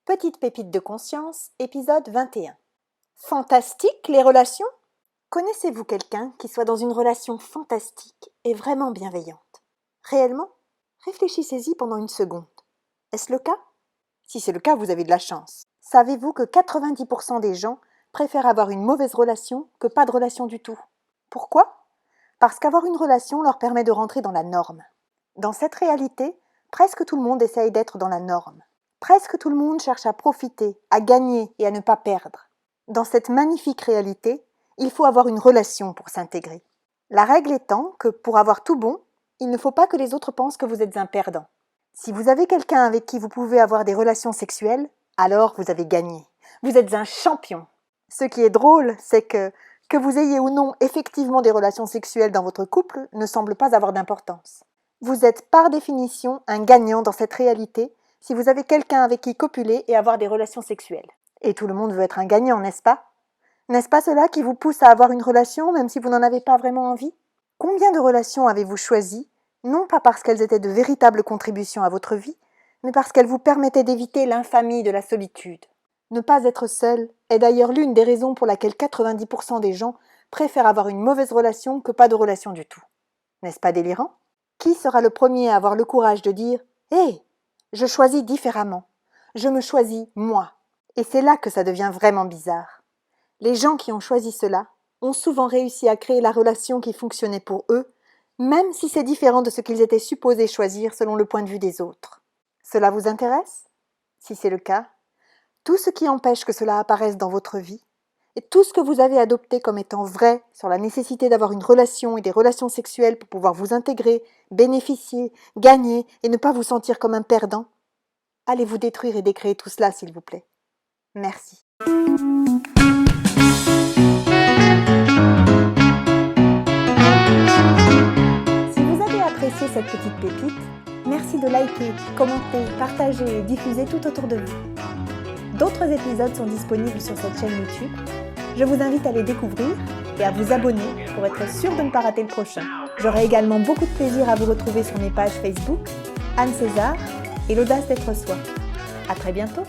Petite pépite de conscience, épisode 21. Fantastique, les relations? Connaissez-vous quelqu'un qui soit dans une relation fantastique et vraiment bienveillante? Réellement? Réfléchissez-y pendant une seconde. Est-ce le cas? Si c'est le cas, vous avez de la chance. Savez-vous que 90% des gens préfèrent avoir une mauvaise relation que pas de relation du tout? Pourquoi? Parce qu'avoir une relation leur permet de rentrer dans la norme. Dans cette réalité, presque tout le monde essaye d'être dans la norme. Presque tout le monde cherche à profiter, à gagner et à ne pas perdre. Dans cette magnifique réalité, il faut avoir une relation pour s'intégrer. La règle étant que pour avoir tout bon, il ne faut pas que les autres pensent que vous êtes un perdant. Si vous avez quelqu'un avec qui vous pouvez avoir des relations sexuelles, alors vous avez gagné. Vous êtes un champion. Ce qui est drôle, c'est que vous ayez ou non effectivement des relations sexuelles dans votre couple ne semble pas avoir d'importance. Vous êtes par définition un gagnant dans cette réalité si vous avez quelqu'un avec qui copuler et avoir des relations sexuelles. Et tout le monde veut être un gagnant, n'est-ce pas? N'est-ce pas cela qui vous pousse à avoir une relation même si vous n'en avez pas vraiment envie? Combien de relations avez-vous choisies, non pas parce qu'elles étaient de véritables contributions à votre vie, mais parce qu'elles vous permettaient d'éviter l'infamie de la solitude? Ne pas être seul est d'ailleurs l'une des raisons pour laquelle 90% des gens préfèrent avoir une mauvaise relation que pas de relation du tout. N'est-ce pas délirant? Qui sera le premier à avoir le courage de dire « Hé, je choisis différemment, je me choisis moi ». Et c'est là que ça devient vraiment bizarre. Les gens qui ont choisi cela ont souvent réussi à créer la relation qui fonctionnait pour eux, même si c'est différent de ce qu'ils étaient supposés choisir selon le point de vue des autres. Cela vous intéresse? Si c'est le cas, tout ce qui empêche que cela apparaisse dans votre vie, et tout ce que vous avez adopté comme étant vrai sur la nécessité d'avoir une relation et des relations sexuelles pour pouvoir vous intégrer, bénéficier, gagner et ne pas vous sentir comme un perdant, allez vous détruire et décréer tout cela, s'il vous plaît. Merci. Si vous avez apprécié cette petite pépite, merci de liker, commenter, partager et diffuser tout autour de vous. D'autres épisodes sont disponibles sur cette chaîne YouTube. Je vous invite à les découvrir et à vous abonner pour être sûr de ne pas rater le prochain. J'aurai également beaucoup de plaisir à vous retrouver sur mes pages Facebook, Anne César et l'audace d'être soi. À très bientôt!